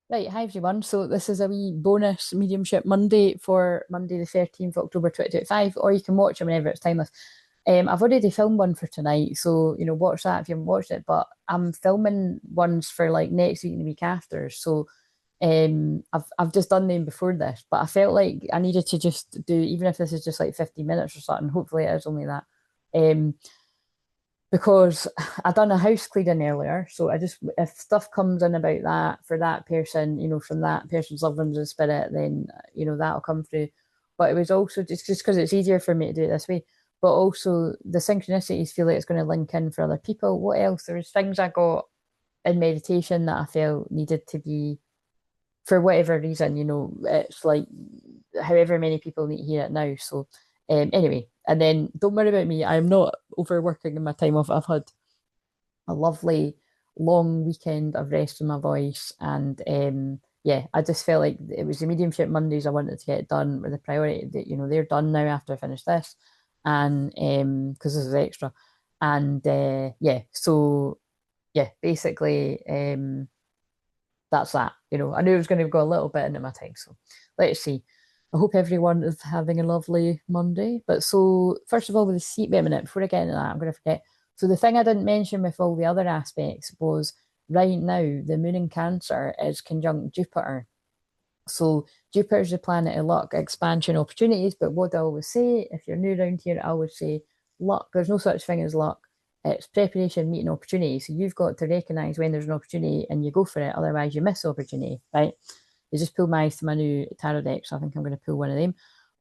Right, hi everyone. So this is a wee bonus mediumship Monday for Monday the 13th of October 2025, or you can watch it whenever it's timeless. I've already filmed one for tonight, so watch that if you haven't watched it. But I'm filming ones for like next week and the week after. So I've just done them before this, but I felt like I needed to just do, even if this is just like 50 minutes or something, hopefully it is only that. Um because I done a house cleaning earlier. So I just, if stuff comes in about that for that person, from that person's loved ones and spirit, then that'll come through. But it was also just because it's easier for me to do it this way. But also the synchronicities feel like it's going to link in for other people. What else? There's things I got in meditation that I felt needed to be, for whatever reason, it's like however many people need to hear it now. So anyway, and then don't worry about me. I'm not overworking in my time off. I've had a lovely long weekend of resting my voice, and yeah, I just felt like it was the mediumship Mondays I wanted to get done with the priority that they're done now after I finish this, and because this is extra, and yeah, so yeah, basically that's that. I knew it was going to go a little bit into my time, so let's see. I hope everyone is having a lovely Monday. But so, first of all, with the seat, wait a minute, before I get into that, I'm going to forget. So, the thing I didn't mention with all the other aspects was right now, the moon in Cancer is conjunct Jupiter. So, Jupiter is the planet of luck, expansion, opportunities. But what I always say, if you're new around here, I always say luck, there's no such thing as luck. It's preparation, meeting opportunity. So, you've got to recognize when there's an opportunity and you go for it. Otherwise, you miss the opportunity, right? They just pulled my eyes to my new tarot deck, so I think I'm going to pull one of them.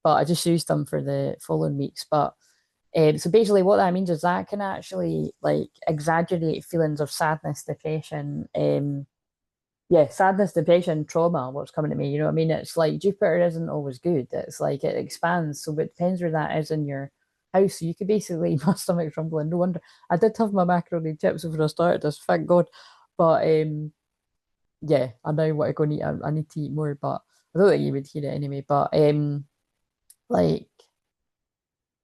But I just used them for the following weeks. But so basically, what that means is that can actually like exaggerate feelings of sadness, depression, yeah, sadness, depression, trauma. What's coming to me, you know what I mean? It's like Jupiter isn't always good. It's like it expands, so it depends where that is in your house. So you could basically my stomach's rumbling. No wonder I did have my macaroni and chips before I started this, thank God. But yeah, I know what I'm going to eat. I need to eat more, but I don't think you would hear it anyway. But like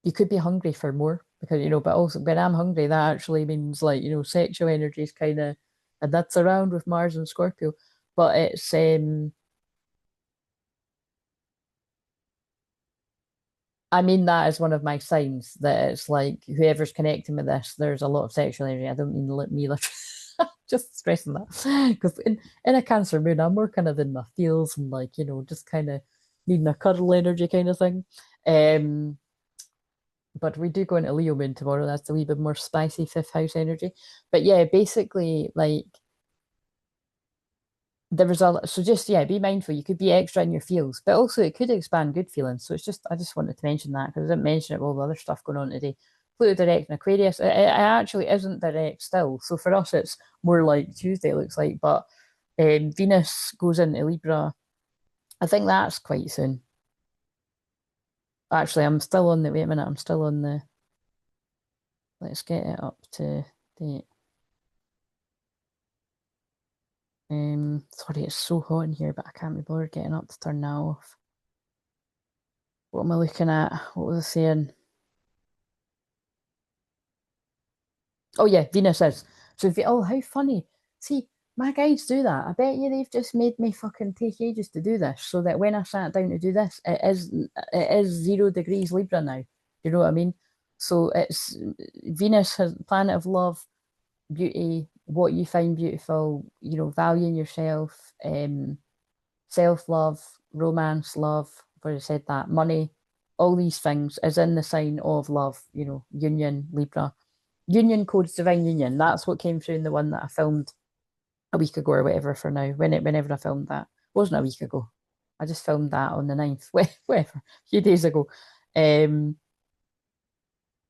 you could be hungry for more because but also when I'm hungry, that actually means like sexual energy is kind of, and that's around with Mars and Scorpio. But it's I mean that is one of my signs that it's like whoever's connecting with this, there's a lot of sexual energy. I don't mean me literally. Just stressing that because in a Cancer moon, I'm more kind of in my feels and like just kind of needing a cuddle energy kind of thing. Um, but we do go into Leo moon tomorrow. That's a wee bit more spicy fifth house energy. But yeah, basically like the result. So just yeah, be mindful. You could be extra in your feels, but also it could expand good feelings. So it's just I just wanted to mention that because I didn't mention it with all the other stuff going on today. Pluto direct in Aquarius. It actually isn't direct still. So for us, it's more like Tuesday. It looks like, but Venus goes into Libra. I think that's quite soon. Actually, I'm still on the. Wait a minute. I'm still on the. Let's get it up to date. Sorry, it's so hot in here, but I can't be bothered getting up to turn that off. What am I looking at? What was I saying? Oh yeah, Venus is. So if you, oh how funny. See, my guides do that. I bet you they've just made me fucking take ages to do this so that when I sat down to do this, it is 0 degrees Libra now. You know what I mean? So it's Venus has planet of love, beauty, what you find beautiful, valuing yourself, self-love, romance, love, where I said that, money, all these things is in the sign of love, union, Libra. Union codes, divine union. That's what came through in the one that I filmed a week ago or whatever for now. Whenever I filmed that. It wasn't a week ago. I just filmed that on the 9th, whatever, a few days ago. Um,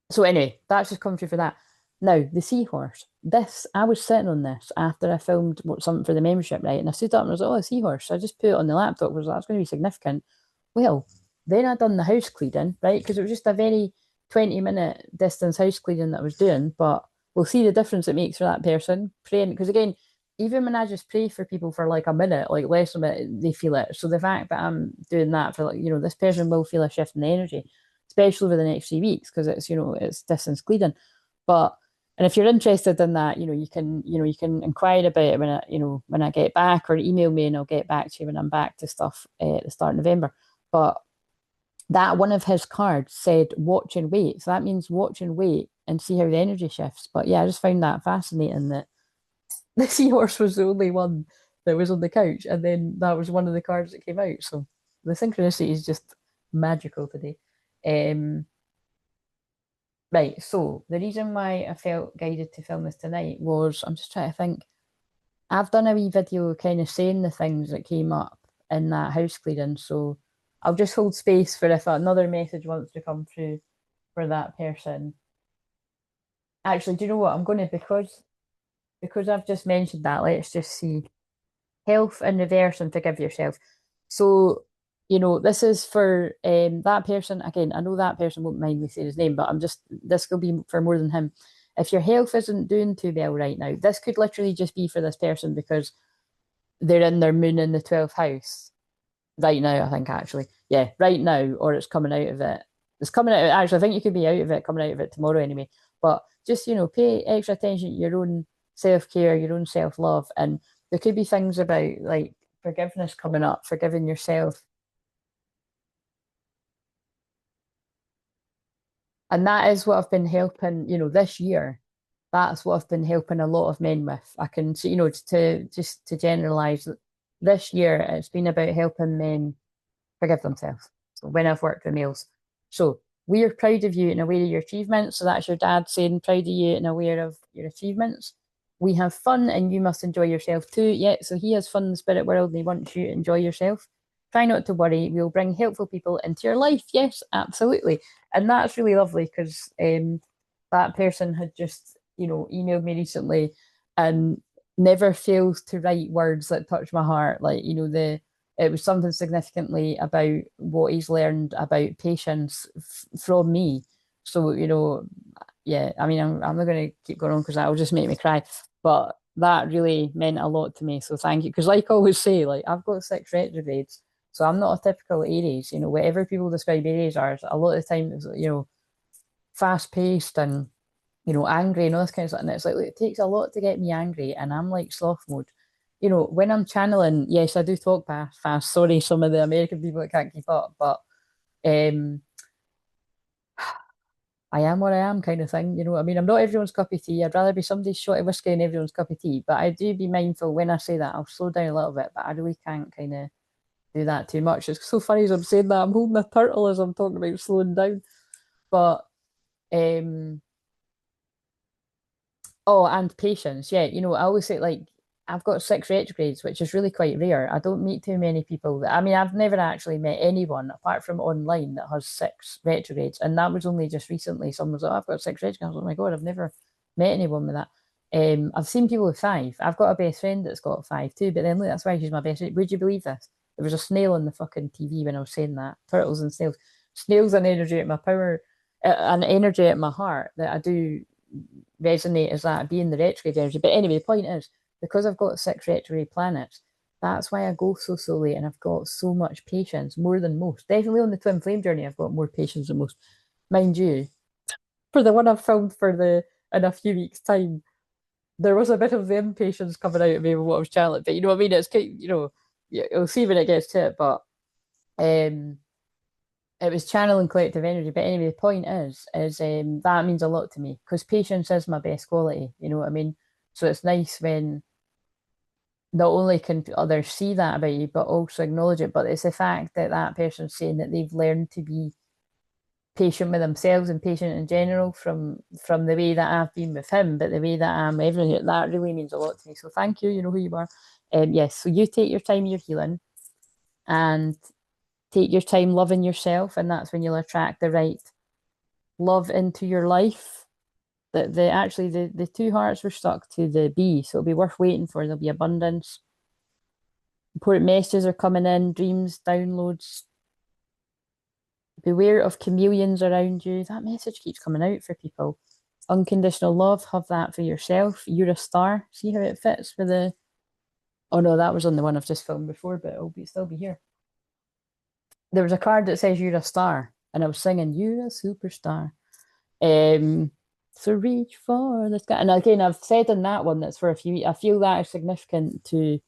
so anyway, that's just come through for that. Now, the seahorse. This, I was sitting on this after I filmed something for the membership, right? And I stood up and I was like, oh, a seahorse. So I just put it on the laptop because that's going to be significant. Well, then I done the house cleaning, right? Because it was just a very 20-minute distance house cleaning that I was doing. But we'll see the difference it makes for that person praying. Because again, even when I just pray for people for like a minute, like less than a minute, they feel it. So the fact that I'm doing that for like, this person will feel a shift in the energy, especially over the next 3 weeks, because it's, it's distance cleaning. But And if you're interested in that, you can inquire about it when I get back, or email me and I'll get back to you when I'm back to stuff at the start of November. But that one of his cards said watch and wait. So that means watch and wait and see how the energy shifts. But yeah, I just found that fascinating that the seahorse was the only one that was on the couch, and then that was one of the cards that came out. So the synchronicity is just magical today. Um, right, so the reason why I felt guided to film this tonight was I'm just trying to think. I've done a wee video kind of saying the things that came up in that house clearing, so I'll just hold space for if another message wants to come through for that person. Actually, do you know what? I'm going to because I've just mentioned that. Let's just see. Health in reverse and forgive yourself. So, this is for that person. Again, I know that person won't mind me saying his name, but this will be for more than him. If your health isn't doing too well right now, this could literally just be for this person because they're in their moon in the 12th house right now, I think, actually. Yeah, right now, or it's coming out of it. It's coming out, actually, I think you could be out of it, coming out of it tomorrow anyway. But just, pay extra attention to your own self-care, your own self-love. And there could be things about like forgiveness coming up, forgiving yourself. And that is what I've been helping, this year. That's what I've been helping a lot of men with. I can see, to just to generalize, this year it's been about helping men forgive themselves. So when I've worked with males. So we are proud of you and aware of your achievements. So that's your dad saying proud of you and aware of your achievements. We have fun and you must enjoy yourself too. Yeah, so he has fun in the spirit world and he wants you to enjoy yourself. Try not to worry. We'll bring helpful people into your life. Yes, absolutely. And that's really lovely because that person had just, emailed me recently and never fails to write words that touch my heart. Like, it was something significantly about what he's learned about patience from me. So, yeah, I mean, I'm not going to keep going on because that'll just make me cry. But that really meant a lot to me. So thank you. Because, like I always say, like I've got 6 retrogrades. So I'm not a typical Aries. Whatever people describe Aries are, a lot of the time, it's, fast paced and, angry and all this kind of stuff. And it's like, look, it takes a lot to get me angry. And I'm like sloth mode. When I'm channeling, yes, I do talk fast. Sorry, some of the American people that can't keep up, but um, I am what I am kind of thing. You know what I mean? I'm not everyone's cup of tea. I'd rather be somebody's shot of whiskey and everyone's cup of tea. But I do be mindful when I say that. I'll slow down a little bit, but I really can't kind of do that too much. It's so funny as I'm saying that. I'm holding a turtle as I'm talking about slowing down. But um, oh, and patience. Yeah, I always say like I've got 6 retrogrades, which is really quite rare. I don't meet too many people that, I mean, I've never actually met anyone apart from online that has 6 retrogrades. And that was only just recently. Someone was like, oh, I've got 6 retrogrades. I was like, oh my God, I've never met anyone with that. I've seen people with 5. I've got a best friend that's got 5 too, but then look, that's why she's my best friend. Would you believe this? There was a snail on the fucking TV when I was saying that. Turtles and snails. Snails an energy at my power, an energy at my heart that I do resonate as that being the retrograde energy. But anyway, the point is, because I've got 6 retrograde planets, that's why I go so slowly and I've got so much patience, more than most. Definitely on the twin flame journey, I've got more patience than most. Mind you, for the one I've filmed for the in a few weeks' time, there was a bit of the impatience coming out of me with what I was channeling. But you know what I mean? It's kind, yeah, you'll see when it gets to it. But um, it was channeling collective energy. But anyway, the point is that means a lot to me because patience is my best quality. You know what I mean? So it's nice when not only can others see that about you, but also acknowledge it. But it's the fact that that person's saying that they've learned to be patient with themselves and patient in general from the way that I've been with him, but the way that I'm everything that really means a lot to me. So thank you. You know who you are. Yes. So you take your time, you're healing, and take your time loving yourself, and that's when you'll attract the right love into your life. The actually the 2 hearts were stuck to the B, so it'll be worth waiting for. There'll be abundance. Important messages are coming in, dreams, downloads. Beware of chameleons around you. That message keeps coming out for people. Unconditional love, have that for yourself. You're a star. See how it fits with the. Oh no, that was on the one I've just filmed before, but it'll still be here. There was a card that says you're a star, and I was singing, You're a superstar. Um, So reach for the sky. And again, I've said in that one that's for a few. I feel that is significant to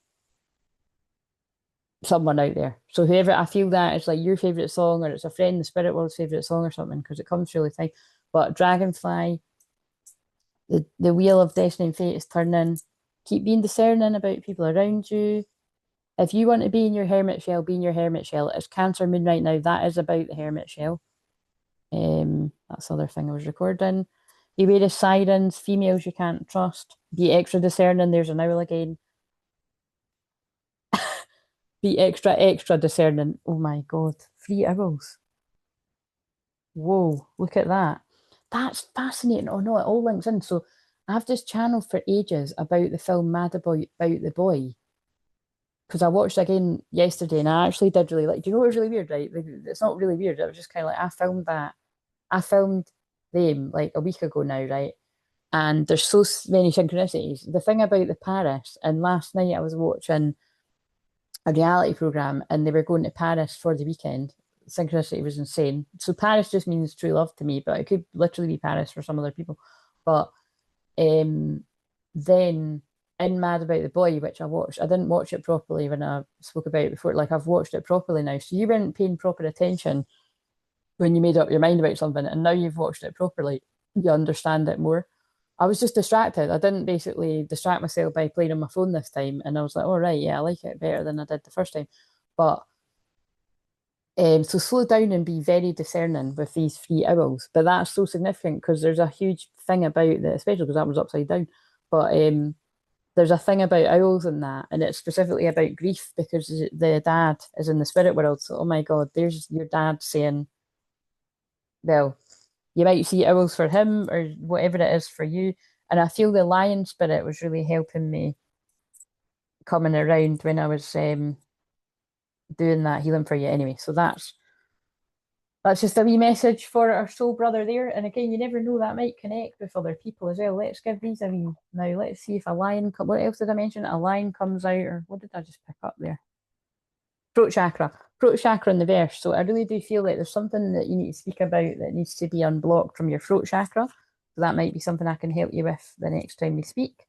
someone out there. So whoever, I feel that is like your favorite song, or it's a friend in the spirit world's favorite song or something, because it comes really time. But Dragonfly, the wheel of destiny and fate is turning. Keep being discerning about people around you. If you want to be in your hermit shell, be in your hermit shell. It's Cancer Moon right now. That is about the hermit shell. That's the other thing I was recording. Beware of sirens, females you can't trust. Be extra discerning. There's an owl again. Be extra, extra discerning. Oh my God. 3 owls. Whoa, look at that. That's fascinating. Oh no, it all links in. So I've just channeled for ages about the film Mad About the Boy. Because I watched again yesterday and I actually did really like. Do you know what was really weird, right? It's not really weird. It was just kind of like I filmed that. I filmed them like a week ago now, right? And there's so many synchronicities. The thing about the Paris, and last night I was watching a reality program and they were going to Paris for the weekend. Synchronicity was insane. So Paris just means true love to me, but it could literally be Paris for some other people. But um, then in Mad About the Boy, which I watched, I didn't watch it properly when I spoke about it before. Like I've watched it properly now. So you weren't paying proper attention when you made up your mind about something, and now you've watched it properly, you understand it more. I was just distracted. I didn't basically distract myself by playing on my phone this time, and I was like, "All right, yeah, I like it better than I did the first time." But so slow down and be very discerning with these 3 owls. But that's so significant because there's a huge thing about that, especially because that was upside down. But there's a thing about owls in that, and it's specifically about grief because the dad is in the spirit world. So, oh my God, there's your dad saying, well, you might see owls for him or whatever it is for you. And I feel the lion spirit was really helping me coming around when I was doing that healing for you anyway. So that's just a wee message for our soul brother there. And again, you never know, that might connect with other people as well. Let's give these a wee now. Let's see if a lion. What else did I mention? A lion comes out, or what did I just pick up there? Throat chakra in the verse. So I really do feel like there's something that you need to speak about that needs to be unblocked from your throat chakra. So that might be something I can help you with the next time we speak.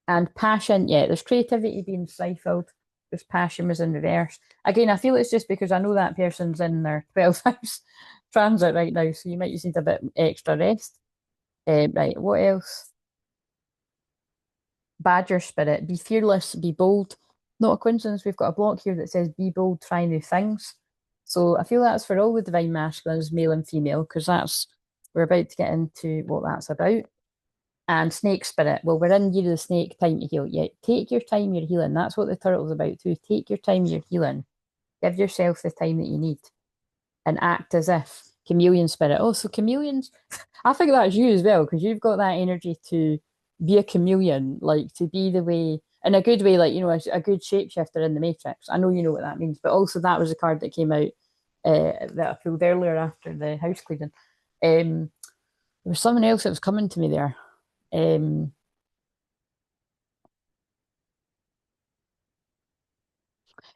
And passion, yeah, there's creativity being stifled. There's passion was in reverse. Again, I feel it's just because I know that person's in their 12th house transit right now, so you might just need a bit extra rest. Right, what else? Badger spirit, be fearless, be bold. Not a coincidence, we've got a block here that says be bold, try new things. So I feel that's for all the divine masculines, male and female, because we're about to get into what that's about. And snake spirit, well, we're in year of the snake, time to heal. Yeah, take your time, you're healing. That's what the turtle's about too. Take your time, you're healing. Give yourself the time that you need and act as if. Chameleon spirit. Oh, so chameleons, I think that's you as well, because you've got that energy to be a chameleon, like to be the way, in a good way, like, a good shapeshifter in the Matrix. I know you know what that means, but also that was a card that came out that I pulled earlier after the house cleaning. There was something else that was coming to me there. Um,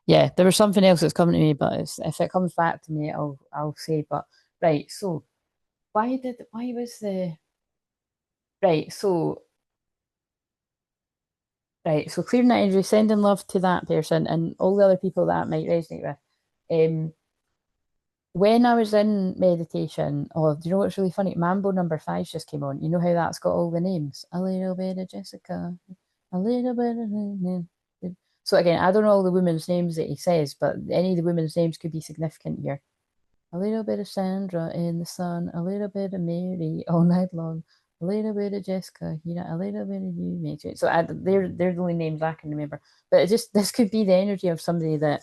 yeah, there was something else that's coming to me, but if it comes back to me, I'll say. But right, so why was the right? So clearing that energy, sending love to that person and all the other people that might resonate with. When I was in meditation, oh, do you know what's really funny? Mambo number 5 just came on. You know how that's got all the names? A little bit of Jessica, a little bit of. So again, I don't know all the women's names that he says, but any of the women's names could be significant here. A little bit of Sandra in the sun, a little bit of Mary all night long, a little bit of Jessica, a little bit of you, mate. So they're the only names I can remember. But this could be the energy of somebody that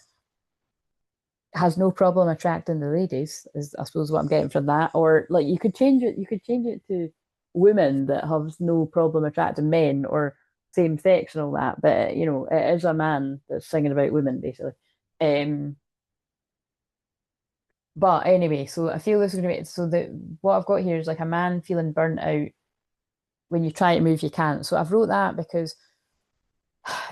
has no problem attracting the ladies, is I suppose what I'm getting from that. Or like you could change it to women that have no problem attracting men or same sex and all that. But it is a man that's singing about women basically. Um, but anyway, so I feel this is gonna be so that what I've got here is like a man feeling burnt out when you try to move, you can't. So I've wrote that because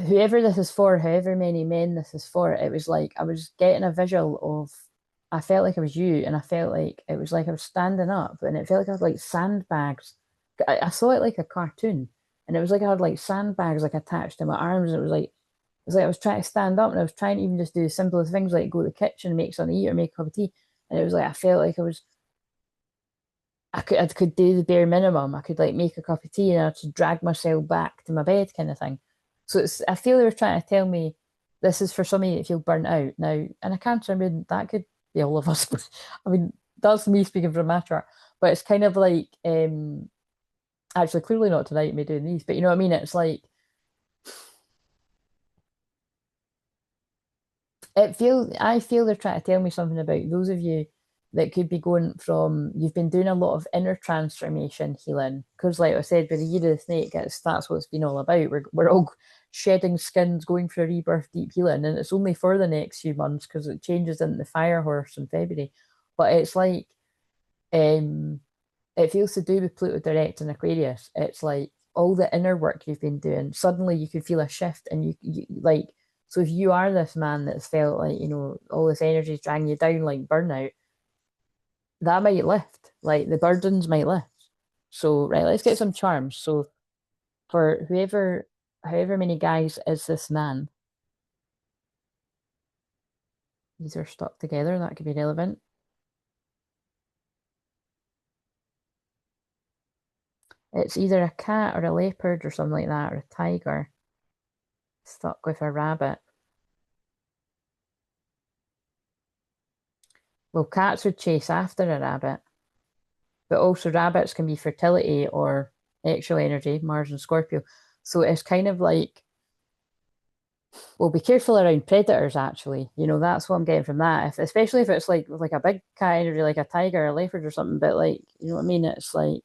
whoever this is for, however many men this is for, it was like I was getting a visual of, I felt like it was you, and I felt like it was like I was standing up, and it felt like I had like sandbags I saw it like a cartoon, and it was like I had like sandbags like attached to my arms, and it was like I was trying to stand up, and I was trying to even just do the simplest things like go to the kitchen and make something to eat or make a cup of tea, and it was like I felt like I could do the bare minimum. I could like make a cup of tea and I had to drag myself back to my bed kind of thing. So I feel they were trying to tell me this is for somebody that feel burnt out now, and I can't. I mean, that could be all of us. I mean, that's me speaking from my chart, but it's kind of like actually clearly not tonight me doing these, but you know what I mean? It's like I feel they're trying to tell me something about those of you that could be going from you've been doing a lot of inner transformation healing because like I said with the year of the snake that's what it's been all about. We're all shedding skins, going for a rebirth, deep healing, and it's only for the next few months because it changes into the fire horse in February. But it's like um it feels to do with Pluto direct in Aquarius. It's like all the inner work you've been doing, suddenly you could feel a shift and you like, so if you are this man that's felt like, all this energy is dragging you down like burnout, that might lift. Like the burdens might lift. So, right, let's get some charms. So for however many guys is this man, these are stuck together, that could be relevant. It's either a cat or a leopard or something like that, or a tiger stuck with a rabbit. Well, cats would chase after a rabbit, but also rabbits can be fertility or actual energy, Mars and Scorpio. So it's kind of like, well, be careful around predators, actually. That's what I'm getting from that. Especially if it's like a big cat energy, like a tiger, a leopard or something, but like, you know what I mean? It's like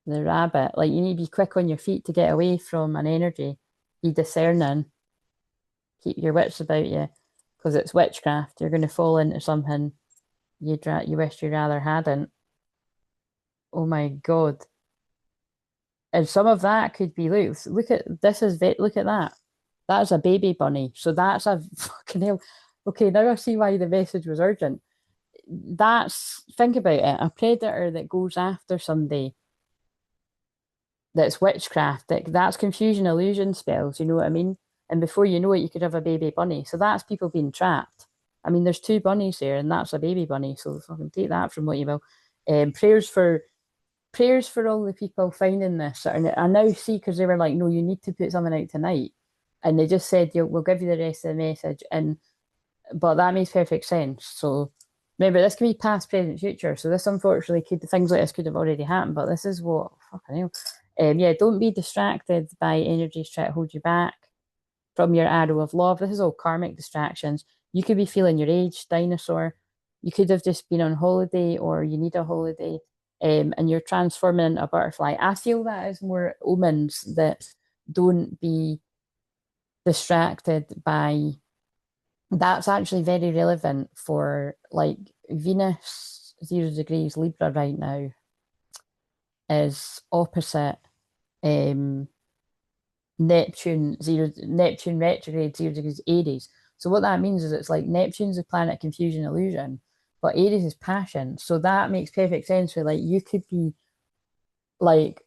the rabbit. Like you need to be quick on your feet to get away from an energy, be discerning, keep your wits about you, because it's witchcraft. You're going to fall into something you wish you rather hadn't. Oh my God. And some of that could be look at this look at that. That's a baby bunny. So that's a fucking hell. Okay, now I see why the message was urgent. Think about it, a predator that goes after somebody that's witchcraft, that's confusion illusion spells, you know what I mean? And before you know it, you could have a baby bunny. So that's people being trapped. I mean, there's two bunnies there, and that's a baby bunny. So fucking take that from what you will. Prayers for all the people finding this. And I now see because they were like, no, you need to put something out tonight. And they just said, we'll give you the rest of the message. But that makes perfect sense. So remember, this can be past, present, future. So this unfortunately things like this could have already happened, but this is what fucking hell. Yeah, don't be distracted by energies trying to hold you back from your arrow of love. This is all karmic distractions. You could be feeling your age, dinosaur. You could have just been on holiday or you need a holiday, and you're transforming into a butterfly. I feel that is more omens that don't be distracted by. That's actually very relevant for like Venus 0 degrees Libra right now is opposite um Neptune retrograde 0 degrees Aries. So what that means is it's like Neptune's the planet confusion illusion, but Aries is passion. So that makes perfect sense for like you could be like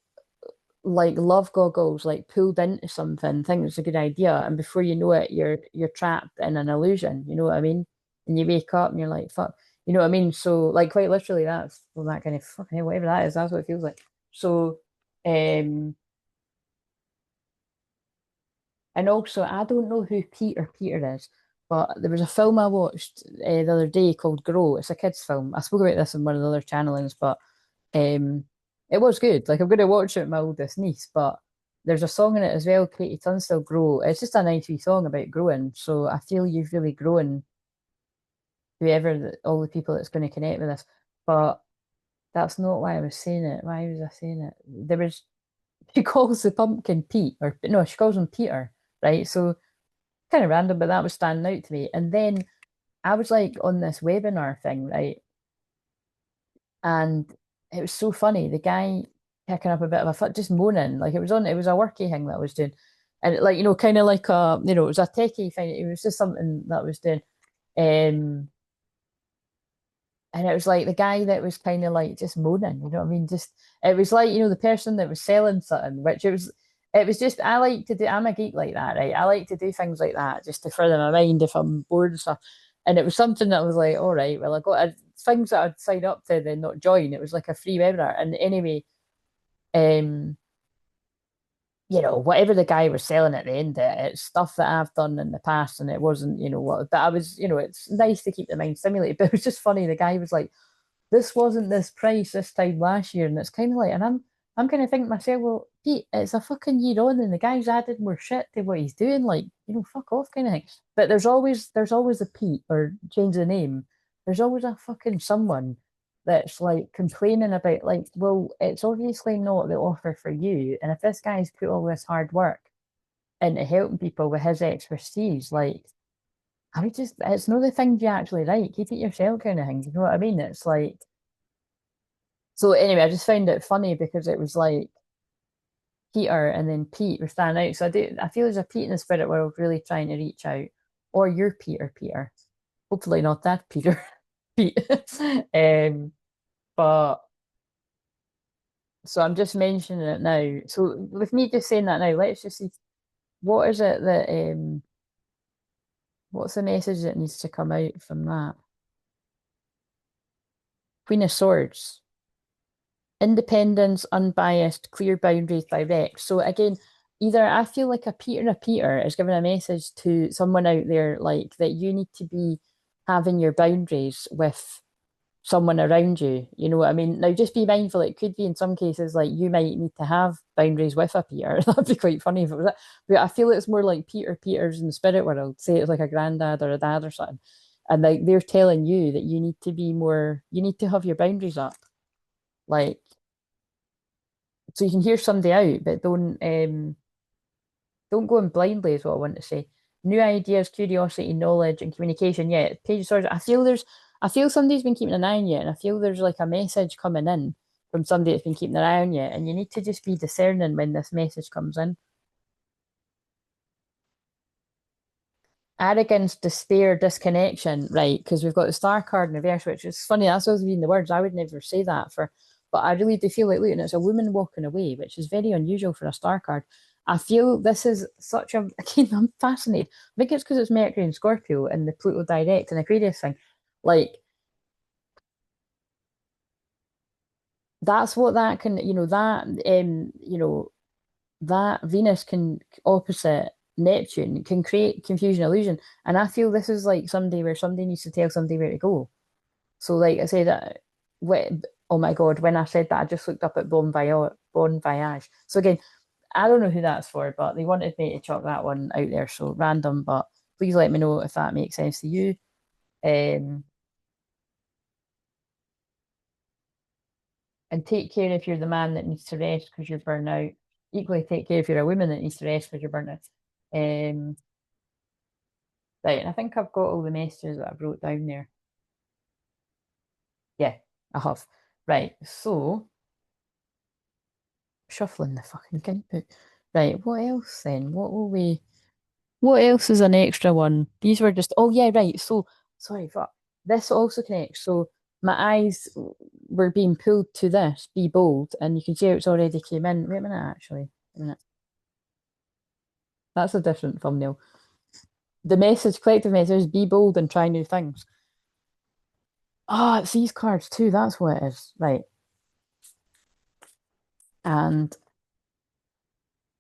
love goggles, like pulled into something, think it's a good idea, and before you know it, you're trapped in an illusion. You know what I mean? And you wake up and you're like, fuck. You know what I mean? So like quite literally, that's well, that kind of fucking hell, whatever that is. That's what it feels like. So, and also I don't know who Peter is, but there was a film I watched the other day called Grow. It's a kids' film. I spoke about this in one of the other channelings, but um, it was good. Like I'm going to watch it with my oldest niece, but there's a song in it as well, Katie Tunstall Grow. It's just a nice wee song about growing. So I feel you've really grown, all the people that's going to connect with us. But that's not why I was saying it. Why was I saying it? She calls the pumpkin Pete, or no, she calls him Peter, right? So kind of random, but that was standing out to me. And then I was like on this webinar thing, right? And it was so funny. The guy picking up a bit of a foot, just moaning, like it was a worky thing that I was doing. And like, kind of like it was a techie thing. It was just something that I was doing. Um, And it was like the guy that was kind of like just moaning, you know what I mean? Just it was like, the person that was selling something, which it was just I like to do I'm a geek like that, right? I like to do things like that just to further my mind if I'm bored and stuff. And it was something that I was like, all right, well, things that I'd sign up to then not join. It was like a free webinar. And anyway, um, whatever the guy was selling at the end of it, it's stuff that I've done in the past and it wasn't, what, but I was, it's nice to keep the mind stimulated. But it was just funny. The guy was like, this wasn't this price this time last year. And it's kind of like, and I'm kind of thinking to myself, well, Pete, it's a fucking year on and the guy's added more shit to what he's doing. Like, fuck off kind of thing. But there's always a Pete or change the name. There's always a fucking someone that's like complaining about like, well, it's obviously not the offer for you. And if this guy's put all this hard work into helping people with his expertise, like it's not the things you actually like. Keep it yourself kind of thing. You know what I mean? It's like, so anyway, I just found it funny because it was like Peter and then Pete were standing out. So I feel there's a Pete in the spirit world really trying to reach out. Or you're Peter. Hopefully not that Peter. Pete. But so I'm just mentioning it now. So with me just saying that now, let's just see what is it that what's the message that needs to come out from that? Queen of Swords. Independence, unbiased, clear boundaries, direct. So again, either I feel like a Peter is giving a message to someone out there like that you need to be having your boundaries with someone around you. You know what I mean? Now just be mindful, it could be in some cases like you might need to have boundaries with a Peter. That'd be quite funny if it was that. But I feel it's more like Peters in the spirit world. Say it's like a granddad or a dad or something. And like they're telling you that you need to have your boundaries up. Like so you can hear somebody out, but don't go in blindly is what I want to say. New ideas, curiosity, knowledge, and communication. Yeah, Page of Swords. I feel somebody's been keeping an eye on you, and I feel there's like a message coming in from somebody that's been keeping an eye on you, and you need to just be discerning when this message comes in. Arrogance, despair, disconnection, right? Because we've got the star card in reverse, which is funny. That's always been the words. I would never say that but I really do feel like, look, and it's a woman walking away, which is very unusual for a star card. I feel this is such a, again, I'm fascinated. I think it's because it's Mercury and Scorpio and the Pluto direct and Aquarius thing. Like, that's what that can, that Venus can opposite Neptune can create confusion illusion. And I feel this is like somebody where somebody needs to tell somebody where to go. So like I said, oh my God, when I said that, I just looked up at Bon Voyage. So again, I don't know who that's for, but they wanted me to chuck that one out there. So random, but please let me know if that makes sense to you. Um, and take care if you're the man that needs to rest because you're burnt out. Equally, take care if you're a woman that needs to rest because you're burnt out. Um, right, and I think I've got all the messages that I wrote down there. Yeah, I have. Right, so shuffling the fucking count book. Right, what else then? What else is an extra one? These were just, oh yeah, right. So, sorry, fuck. This also connects. So, my eyes were being pulled to this, be bold, and you can see it's already came in. Wait a minute, actually. Wait a minute. That's a different thumbnail. The message, collective message, be bold and try new things. Ah, it's these cards too. That's what it is. Right. And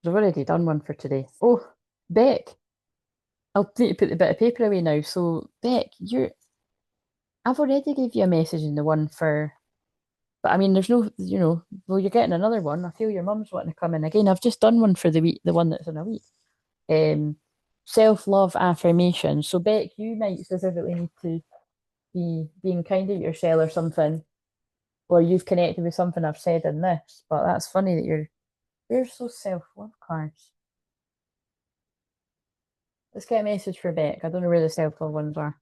I've already done one for today. Oh, Beck. I'll need to put the bit of paper away now. So, Beck, I've already gave you a message in the one for, but I mean, there's no, well, you're getting another one. I feel your mum's wanting to come in again. I've just done one for the week, the one that's in a week. Um, self-love affirmation. So, Beck, you might specifically need to be being kind to yourself or something, or you've connected with something I've said in this. But that's funny that where's those self-love cards? Let's get a message for Beck. I don't know where the self-love ones are.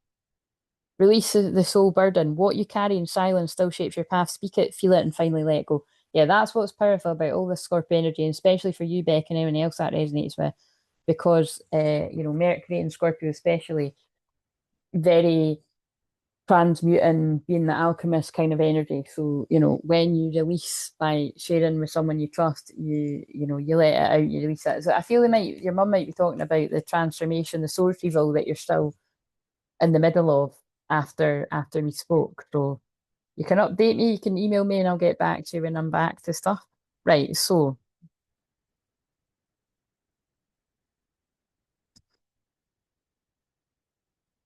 Release the soul burden. What you carry in silence still shapes your path. Speak it, feel it, and finally let go. Yeah, that's what's powerful about all this Scorpio energy, and especially for you, Beck, and anyone else that resonates with, because Mercury and Scorpio especially very. transmuting, being the alchemist kind of energy. So, when you release by sharing with someone you trust, you let it out, you release it. So I feel your mum might be talking about the transformation, the soul reveal that you're still in the middle of after we spoke. So you can update me, you can email me and I'll get back to you when I'm back to stuff. Right, so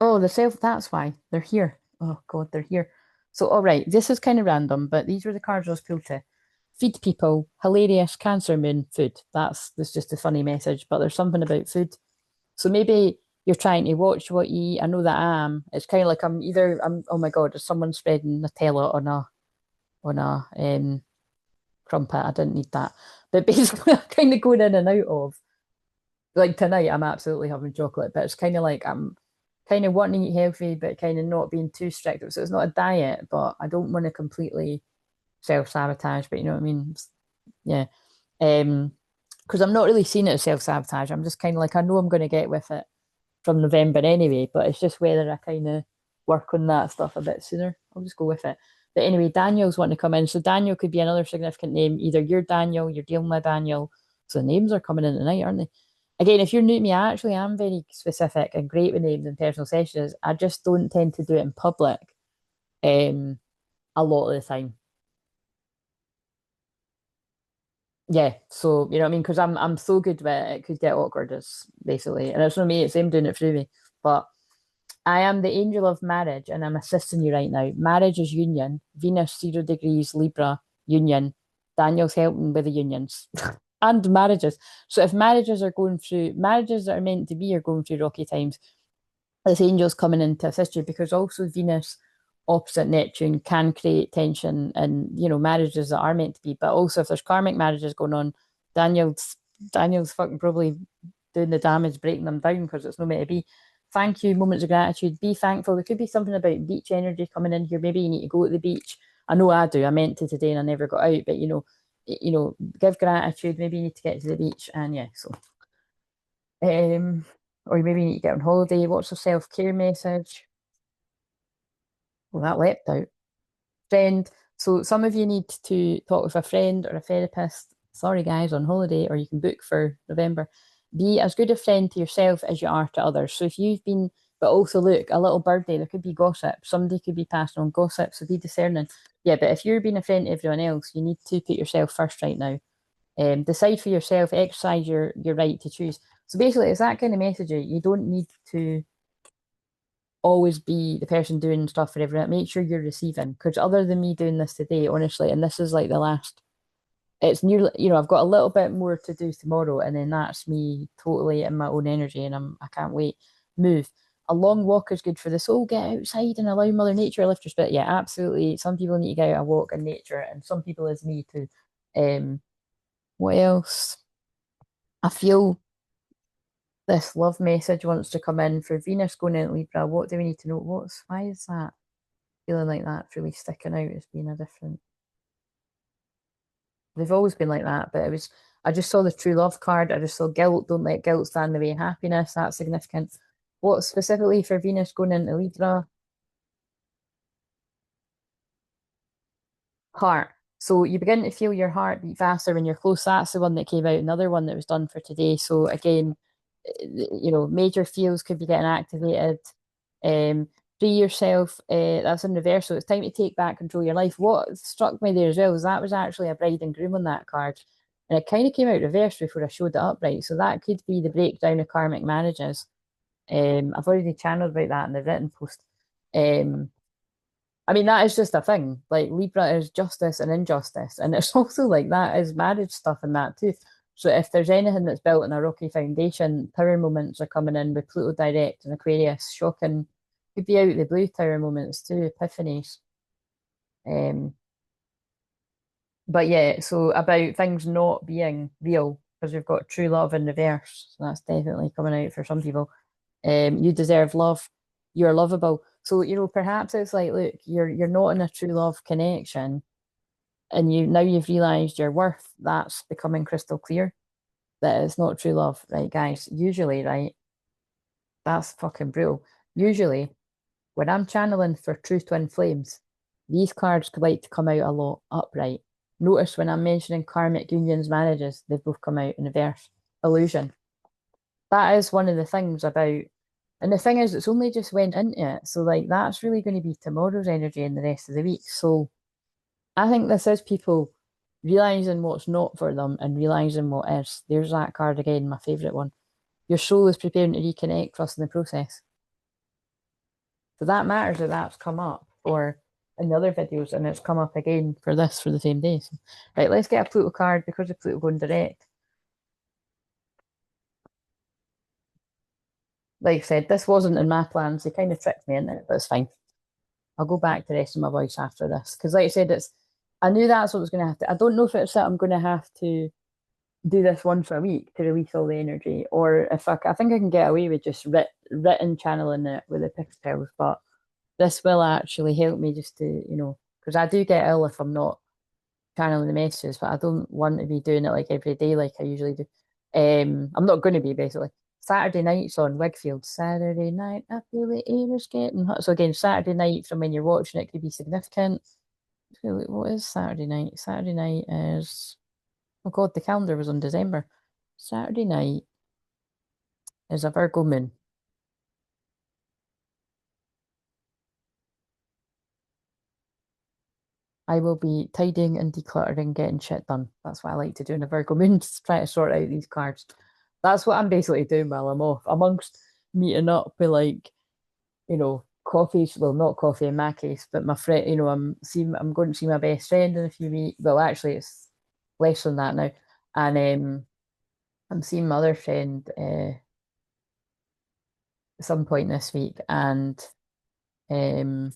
oh, the self, that's why they're here. Oh God, they're here. So, all right, this is kind of random, but these were the cards I was pulled to. Feed people, hilarious, Cancer Moon, food. That's just a funny message, but there's something about food. So maybe you're trying to watch what you eat. I know that I am. It's kind of like I'm oh my God, is someone spreading Nutella on a crumpet? I didn't need that. But basically I'm kind of going in and out of like tonight I'm absolutely having chocolate, but it's kind of like I'm kind of wanting to eat healthy, but kind of not being too strict. So it's not a diet, but I don't want to completely self-sabotage, but you know what I mean? Yeah. Because I'm not really seeing it as self-sabotage. I'm just kind of like, I know I'm going to get with it from November anyway, but it's just whether I kind of work on that stuff a bit sooner. I'll just go with it. But anyway, Daniel's wanting to come in. So Daniel could be another significant name. Either you're Daniel, you're dealing with Daniel. So the names are coming in tonight, aren't they? Again, if you're new to me, I actually am very specific and great with names and personal sessions. I just don't tend to do it in public um, a lot of the time. Yeah, so you know what I mean? Because I'm so good with it, it could get awkward, is basically. And it's not me, it's him doing it through me. But I am the angel of marriage and I'm assisting you right now. Marriage is union. Venus 0 degrees, Libra, union. Daniel's helping with the unions and marriages. So if marriages that are meant to be are going through rocky times, this angel's coming in to assist you because also Venus opposite Neptune can create tension and marriages that are meant to be. But also if there's karmic marriages going on, Daniel's fucking probably doing the damage, breaking them down because it's not meant to be. Thank you, moments of gratitude. Be thankful. There could be something about beach energy coming in here. Maybe you need to go to the beach. I know I do. I meant to today and I never got out. But give gratitude. Maybe you need to get to the beach. And yeah, so or maybe you need to get on holiday. What's a self-care message? Well, that leapt out. Friend. So some of you need to talk with a friend or a therapist. Sorry, guys, on holiday, or you can book for November. Be as good a friend to yourself as you are to others. So if you've been, but also look, a little birdie, there could be gossip. Somebody could be passing on gossip, so be discerning. Yeah, but if you're being a friend to everyone else, you need to put yourself first right now. Decide for yourself, exercise your right to choose. So basically, it's that kind of message. You don't need to always be the person doing stuff for everyone. Make sure you're receiving. Because other than me doing this today, honestly, and this is like the last, it's nearly, I've got a little bit more to do tomorrow, and then that's me totally in my own energy, and I can't wait. Move. A long walk is good for the soul. Get outside and allow Mother Nature to lift your spirit. Yeah, absolutely. Some people need to get out a walk in nature, and some people, as me, too. What else? I feel this love message wants to come in for Venus going into Libra. What do we need to know? Why is that feeling like that really sticking out as being a different? They've always been like that, but I just saw the true love card. I just saw guilt. Don't let guilt stand in the way of happiness. That's significant. What specifically for Venus going into Libra? Heart. So you begin to feel your heart beat faster when you're close. That's the one that came out. Another one that was done for today. So again, major fields could be getting activated. Um, Free yourself. That's in reverse. So it's time to take back control of your life. What struck me there as well is that was actually a bride and groom on that card. And it kind of came out reverse before I showed it up right. So that could be the breakdown of karmic marriages. I've already channeled about that in the written post. Um, I mean, that is just a thing. Like Libra is justice and injustice. And it's also like that is marriage stuff and that too. So if there's anything that's built on a rocky foundation, tower moments are coming in with Pluto direct and Aquarius, shocking. Could be out the blue tower moments too, epiphanies. Um, but yeah, so about things not being real because we've got true love in reverse. So that's definitely coming out for some people. You deserve love. You're lovable. So, perhaps it's like, look, you're not in a true love connection and you've realized your worth. That's becoming crystal clear that it's not true love, right, guys? Usually, right, that's fucking brutal. Usually when I'm channeling for true twin flames, these cards like to come out a lot upright. Notice when I'm mentioning karmic unions, marriages, they've both come out in reverse. Illusion. That is one of the things about, and the thing is, it's only just went into it. So, like, that's really going to be tomorrow's energy and the rest of the week. So, I think this is people realizing what's not for them and realizing what is. There's that card again, my favorite one. Your soul is preparing to reconnect, trust in the process. So that matters that that's come up, or in the other videos, and it's come up again for this for the same day. So, right, let's get a Pluto card because of Pluto going direct. Like I said, this wasn't in my plans. They kind of tricked me into it, but it's fine. I'll go back to the rest of my voice after this because, like I said, I knew that's what was going to have to. I don't know if it's that I'm going to have to do this once a week to release all the energy, or if I think I can get away with just written channeling it with the pixels, but this will actually help me just to, because I do get ill if I'm not channeling the messages, but I don't want to be doing it like every day like I usually do. I'm not going to be basically. Saturday night's on Wigfield. Saturday night, I feel the air is getting hot. So again, Saturday night from when you're watching it could be significant. What is Saturday night? Saturday night is, oh God, the calendar was on December. Saturday night is a Virgo moon. I will be tidying and decluttering, getting shit done. That's what I like to do in a Virgo moon, just try to sort out these cards. That's what I'm basically doing while I'm off. Amongst meeting up with coffees, well, not coffee in my case, but my friend, I'm going to see my best friend in a few weeks. Well, actually it's less than that now. And I'm seeing my other friend at some point this week, and um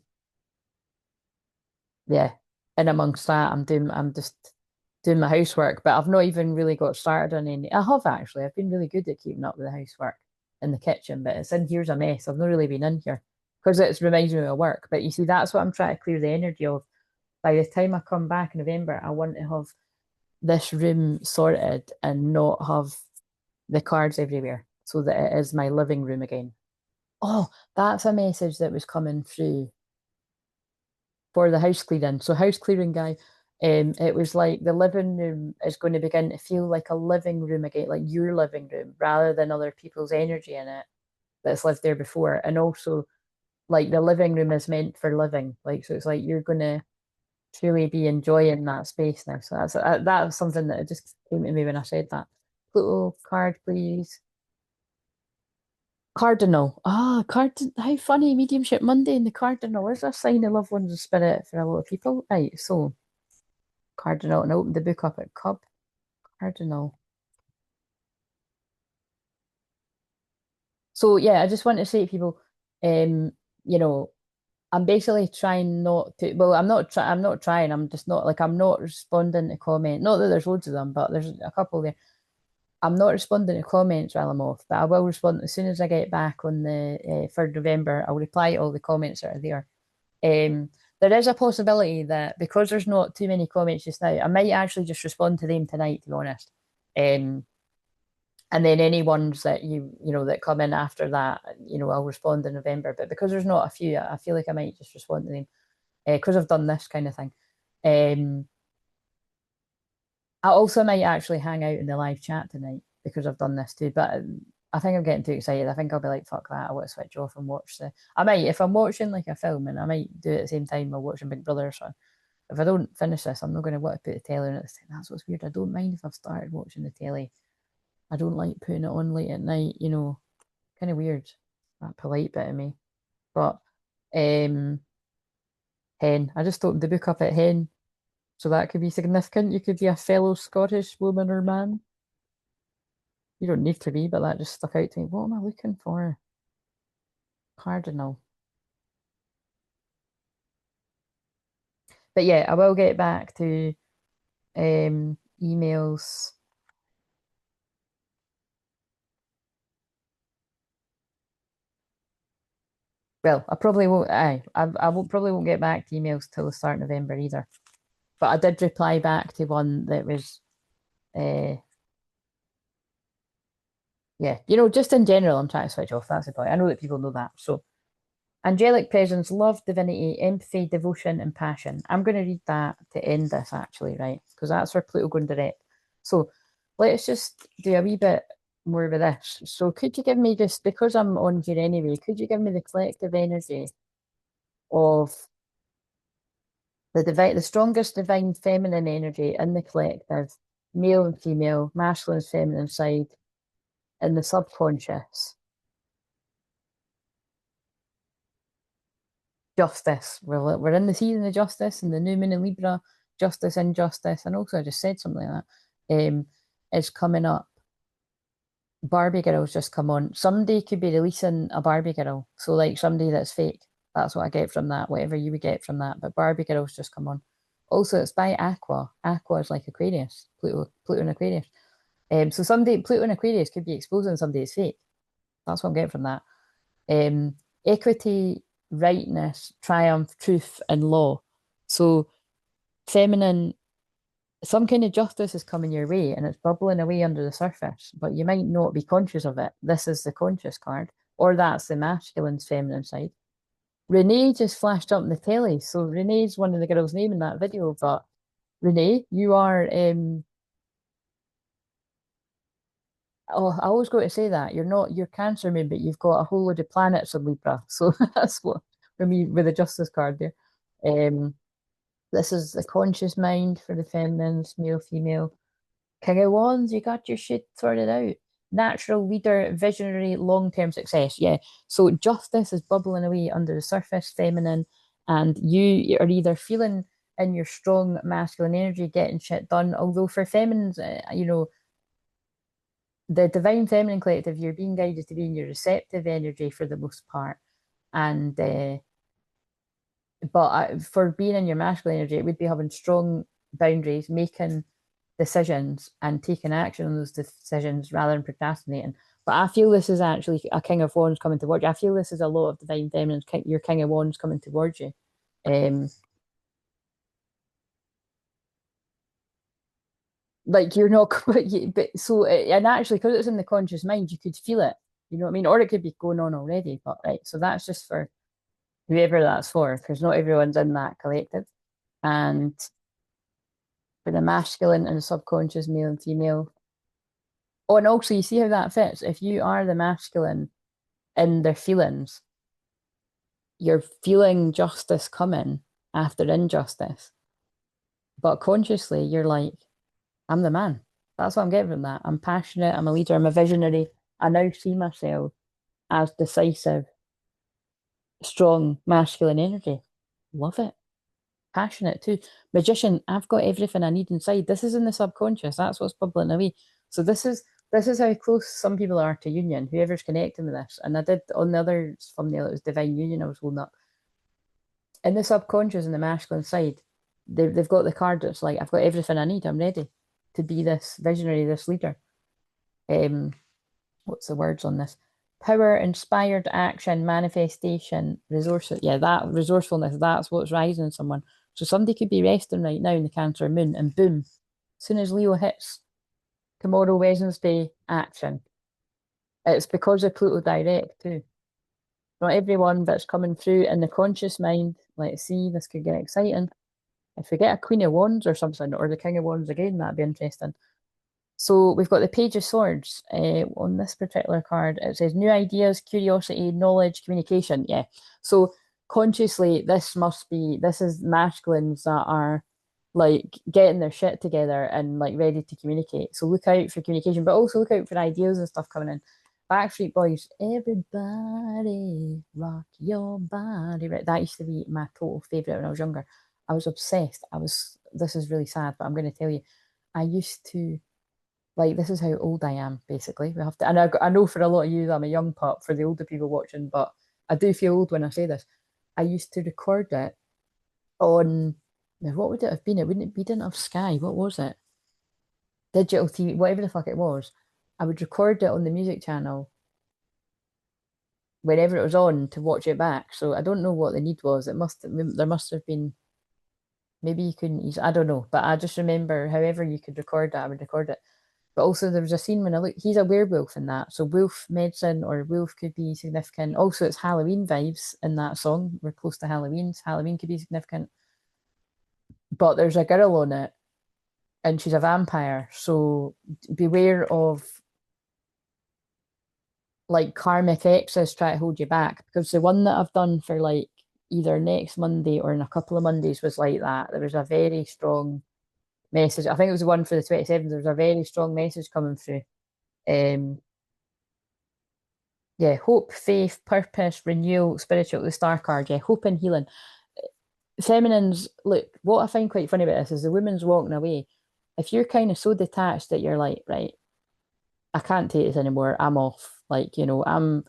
yeah, and amongst that, I'm just doing my housework, but I've not even really got started on any. I have actually. I've been really good at keeping up with the housework in the kitchen, but it's in here's a mess. I've not really been in here because it reminds me of work. But you see, that's what I'm trying to clear the energy of. By the time I come back in November, I want to have this room sorted and not have the cards everywhere, so that it is my living room again. Oh, that's a message that was coming through for the house clearing. So house clearing guy, it was like the living room is going to begin to feel like a living room again, like your living room, rather than other people's energy in it that's lived there before. And also, like the living room is meant for living, like so it's like you're going to truly be enjoying that space now. So that was something that just came to me when I said that. Pluto card, please. Cardinal. Ah, how funny, mediumship Monday and the cardinal is a sign of loved ones and spirit for a lot of people. Right, so cardinal, and I opened the book up at Cub. Cardinal. So yeah, I just want to say to people, um, you know, I'm basically trying not to, well, I'm not trying, I'm just not like I'm not responding to comment. Not that there's loads of them, but there's a couple there. I'm not responding to comments while I'm off, but I will respond as soon as I get back on the 3rd November. I'll reply to all the comments that are there. There is a possibility that because there's not too many comments just now, I might actually just respond to them tonight, to be honest. Um, and then any ones that that come in after that, I'll respond in November. But because there's not a few, I feel like I might just respond to them because I've done this kind of thing. I also might actually hang out in the live chat tonight because I've done this too. But I think I'm getting too excited. I think I'll be like, fuck that. I want to switch off and watch I might, if I'm watching like a film, and I might do it at the same time while watching Big Brother or something. If I don't finish this, I'm not going to want to put the telly on at this time. That's what's weird. I don't mind if I've started watching the telly. I don't like putting it on late at night, kind of weird. That polite bit of me. But Hen. I just opened the book up at Hen. So that could be significant. You could be a fellow Scottish woman or man. You don't need to be, but that just stuck out to me. What am I looking for? Cardinal. But yeah, I will get back to emails. Well, I probably won't. I won't probably won't get back to emails till the start of November either. But I did reply back to one that was, uh, yeah, just in general, I'm trying to switch off. That's the point. I know that people know that. So Angelic presence, love, divinity, empathy, devotion, and passion. I'm going to read that to end this, actually, right? Because that's where Pluto going direct. So let's just do a wee bit more with this. So could you give me just, because I'm on here anyway, could you give me the collective energy of the strongest divine feminine energy in the collective, male and female, masculine and feminine side, in the subconscious? Justice. We're in the season of justice and the new moon in Libra, justice, injustice, and also I just said something like that. Is coming up. Barbie girls just come on. Somebody could be releasing a Barbie girl. So like somebody that's fake. That's what I get from that, whatever you would get from that. But Barbie girls just come on. Also, it's by Aqua. Aqua is like Aquarius, Pluto and Aquarius. So somebody, Pluto and Aquarius could be exposing somebody as fake. That's what I'm getting from that. Equity, rightness, triumph, truth, and law. So feminine, some kind of justice is coming your way and it's bubbling away under the surface, but you might not be conscious of it. This is the conscious card, or that's the masculine's feminine side. Renee just flashed up in the telly. So Renee's one of the girls' name in that video, but Renee, you are oh, I always go to say that. You're Cancer moon, but you've got a whole load of planets in Libra. So that's what for me with the Justice card there. Um, this is the conscious mind for the feminines, male, female. King of Wands, you got your shit sorted out. Natural leader, visionary, long-term success. Yeah. So justice is bubbling away under the surface, feminine, and you are either feeling in your strong masculine energy getting shit done. Although for feminines, the divine feminine collective, you're being guided to be in your receptive energy for the most part. And for being in your masculine energy, it would be having strong boundaries, making decisions and taking action on those decisions rather than procrastinating. But I feel this is actually a King of Wands coming towards you. I feel this is a lot of divine feminine, your King of Wands coming towards you. Like you're not quite, but so, and actually, because it's in the conscious mind, you could feel it. You know what I mean? Or it could be going on already. But right, so that's just for whoever that's for, because not everyone's in that collective. And for the masculine and the subconscious, male and female. Oh, and also you see how that fits. If you are the masculine in their feelings, you're feeling justice coming after injustice. But consciously, you're like, I'm the man. That's what I'm getting from that. I'm passionate, I'm a leader, I'm a visionary. I now see myself as decisive, strong, masculine energy. Love it. Passionate too. Magician, I've got everything I need inside. This is in the subconscious. That's what's bubbling away. So this is how close some people are to union, whoever's connecting with this. And I did on the other thumbnail, it was divine union I was holding up. In the subconscious and the masculine side, they've got the card that's like, I've got everything I need. I'm ready to be this visionary, this leader. What's the words on this? Power, inspired action, manifestation, resource. Yeah, that resourcefulness, that's what's rising in someone. So somebody could be resting right now in the Cancer moon, and boom, as soon as Leo hits, tomorrow, Wednesday, action. It's because of Pluto direct too. Not everyone, but it's coming through in the conscious mind. Let's see, this could get exciting. If we get a Queen of Wands or something, or the King of Wands again, that'd be interesting. So we've got the Page of Swords on this particular card. It says new ideas, curiosity, knowledge, communication. Yeah. So consciously, this is masculines that are like getting their shit together and like ready to communicate. So look out for communication, but also look out for ideas and stuff coming in. Backstreet Boys, everybody rock your body. Right, that used to be my total favorite when I was younger. I was obsessed. This is really sad, but I'm going to tell you, I used to like this is how old I am, basically. We have to, and I know for a lot of you I'm a young pup for the older people watching, but I do feel old when I say this. I used to record it on now what would it have been? It wouldn't we didn't have Sky. What was it? Digital TV, whatever the fuck it was. I would record it on the music channel whenever it was on to watch it back. So I don't know what the need was. There must have been maybe you couldn't use I don't know, but I just remember however you could record it, I would record it. But also there was a scene when I look, he's a werewolf in that. So wolf medicine or wolf could be significant. Also, it's Halloween vibes in that song. We're close to Halloween. So Halloween could be significant. But there's a girl on it and she's a vampire. So beware of like karmic exes try to hold you back. Because the one that I've done for like either next Monday or in a couple of Mondays was like that. There was a very strong message. I think it was the one for the 27th. There was a very strong message coming through. Um, yeah, hope, faith, purpose, renewal, spiritual, the star card. Yeah, hope and healing. Feminines, look, what I find quite funny about this is the women's walking away. If you're kind of so detached that you're like, right, I can't take this anymore, I'm off. Like, I'm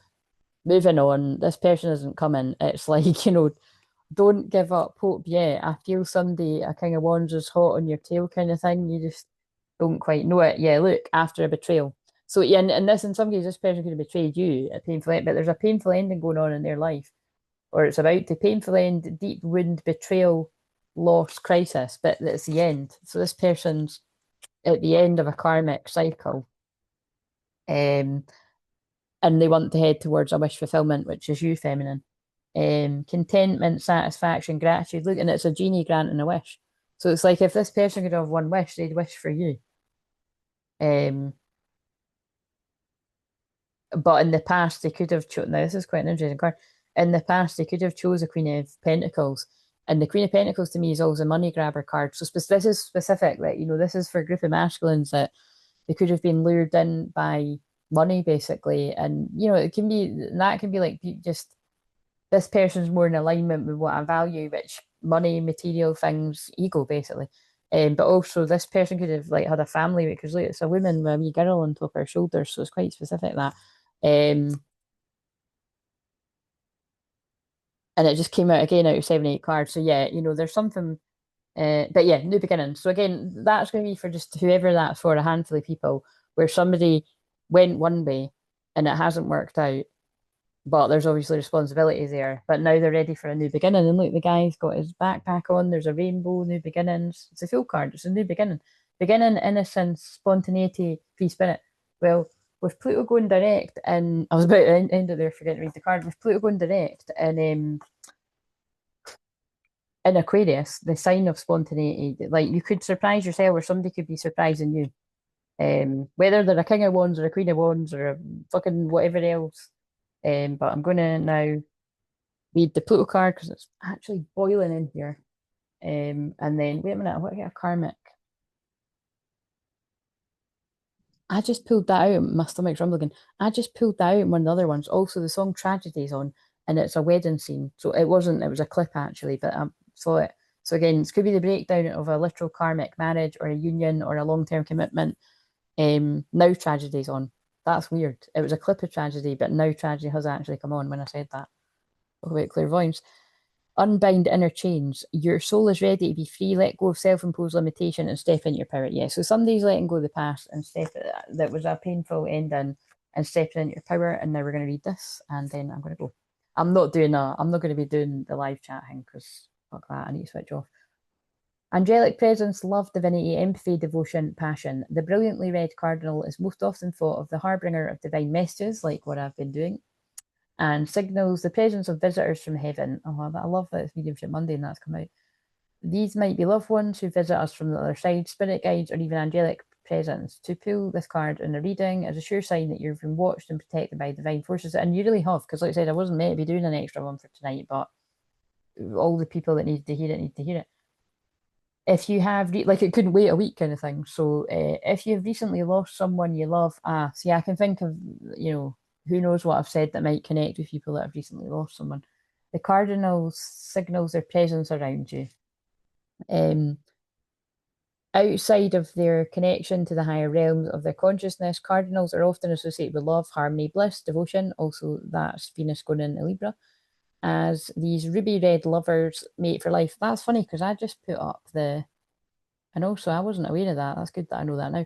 moving on. This person isn't coming. It's like, don't give up hope yet. I feel someday a king of wands is hot on your tail kind of thing. You just don't quite know it. Yeah, look, after a betrayal. So yeah, and this in some cases, this person could have betrayed you at painful end, but there's a painful ending going on in their life, or it's about to painful end, deep wound, betrayal, loss, crisis, but it's the end. So this person's at the end of a karmic cycle. Um, and they want to head towards a wish fulfillment, which is you, feminine. Contentment, satisfaction, gratitude. Look, and it's a genie granting a wish. So it's like if this person could have one wish, they'd wish for you. Um, but in the past, they could have chosen. Now, this is quite an interesting card. In the past, they could have chose a Queen of Pentacles, and the Queen of Pentacles to me is always a money grabber card. So this is specific that this is for a group of masculines that they could have been lured in by money, basically, and it can be that can be like just this person's more in alignment with what I value, which money, material things, ego, basically. But also this person could have like had a family because like it's a woman with a wee girl on top of her shoulders, so it's quite specific that. Um, and it just came out again out of 7, 8 cards. So yeah, there's something. But yeah, new beginnings. So again, that's going to be for just whoever that's for, a handful of people, where somebody went one way and it hasn't worked out, but there's obviously responsibilities there. But now they're ready for a new beginning. And look, the guy's got his backpack on. There's a rainbow, new beginnings. It's a full card. It's a new beginning. Beginning, innocence, spontaneity, free spirit. Well, with Pluto going direct, and I was about to end it there, forgetting to read the card. With Pluto going direct, and in Aquarius, the sign of spontaneity, like you could surprise yourself, or somebody could be surprising you. Whether they're a king of wands or a queen of wands or a fucking whatever else. But I'm gonna now read the Pluto card because it's actually boiling in here. And then wait a minute, I want to get a karmic. I just pulled that out. My stomach's rumbling. I just pulled that out in one of the other ones. Also, the song Tragedy's on, and it's a wedding scene. So it wasn't, it was a clip actually, but I saw it. So again, this could be the breakdown of a literal karmic marriage or a union or a long-term commitment. Now Tragedy's on. That's weird. It was a clip of tragedy, but now tragedy has actually come on when I said that. Talk about clairvoyance. Unbind inner chains. Your soul is ready to be free. Let go of self-imposed limitation and step into your power. Yeah. So somebody's letting go of the past and step that was a painful ending and stepping into your power. And now we're going to read this, and then I'm going to go. I'm not going to be doing the live chat thing because fuck that. I need to switch off. Angelic presence, love, divinity, empathy, devotion, passion. The brilliantly read cardinal is most often thought of the harbinger of divine messages, like what I've been doing, and signals the presence of visitors from heaven. Oh, I love that it's Mediumship Monday and that's come out. These might be loved ones who visit us from the other side, spirit guides, or even angelic presence. To pull this card in a reading is a sure sign that you've been watched and protected by divine forces. And you really have, because like I said, I wasn't meant to be doing an extra one for tonight, but all the people that need to hear it need to hear it. If you have, like, it couldn't wait a week kind of thing. So if you've recently lost someone you love, see, I can think of, who knows what I've said that might connect with people that have recently lost someone. The cardinals signals their presence around you. Outside of their connection to the higher realms of their consciousness, cardinals are often associated with love, harmony, bliss, devotion. Also, that's Venus going into Libra. As these ruby red lovers mate for life. That's funny because I just put up and also I wasn't aware of that. That's good that I know that now.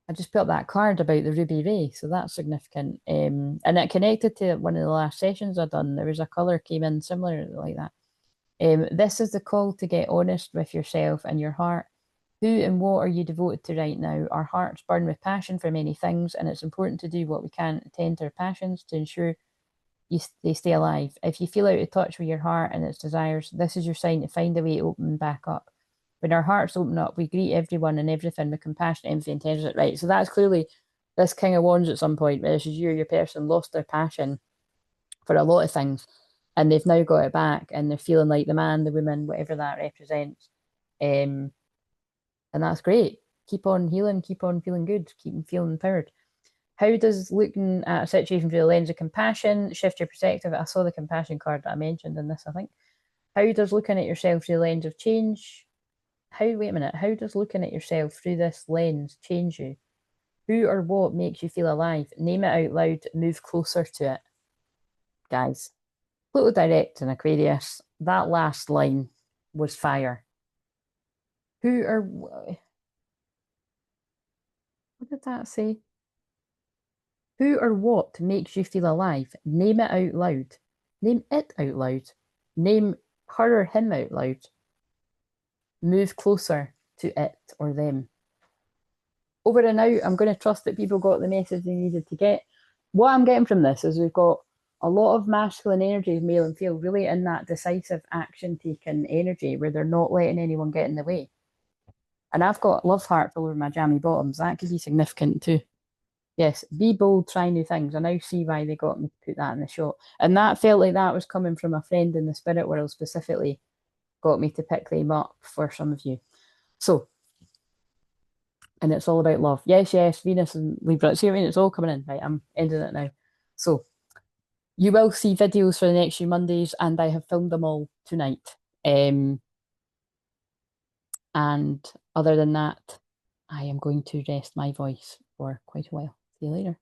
I just put up that card about the ruby ray, so that's significant. And it connected to one of the last sessions I've done. There was a colour came in similar like that. This is the call to get honest with yourself and your heart. Who and what are you devoted to right now? Our hearts burn with passion for many things, and it's important to do what we can to tend to our passions to ensure they stay alive. If you feel out of touch with your heart and its desires, this is your sign to find a way to open back up. When our hearts open up, we greet everyone and everything with compassion, empathy, and tenderness. Right. So that's clearly this King of Wands at some point, where this is you, your person lost their passion for a lot of things, and they've now got it back, and they're feeling like the man, the woman, whatever that represents. Um, and that's great. Keep on healing, keep on feeling good, keep feeling empowered. How does looking at a situation through the lens of compassion shift your perspective? I saw the compassion card that I mentioned in this, I think. How does looking at yourself through the lens of change? Wait a minute. How does looking at yourself through this lens change you? Who or what makes you feel alive? Name it out loud, move closer to it. Guys, Pluto direct in Aquarius, that last line was fire. Who or what did that say? Who or what makes you feel alive? Name it out loud. Name it out loud. Name her or him out loud. Move closer to it or them. Over and out, I'm going to trust that people got the message they needed to get. What I'm getting from this is we've got a lot of masculine energy, male and female, really in that decisive action taking energy where they're not letting anyone get in the way. And I've got love hearts all over my jammy bottoms. That could be significant too. Yes, be bold, try new things. I now see why they got me to put that in the shot. And that felt like that was coming from a friend in the spirit world specifically, got me to pick them up for some of you. So, and it's all about love. Yes, yes, Venus and Libra. See what I mean? It's all coming in. Right, I'm ending it now. So, you will see videos for the next few Mondays, and I have filmed them all tonight. And other than that, I am going to rest my voice for quite a while. See you later.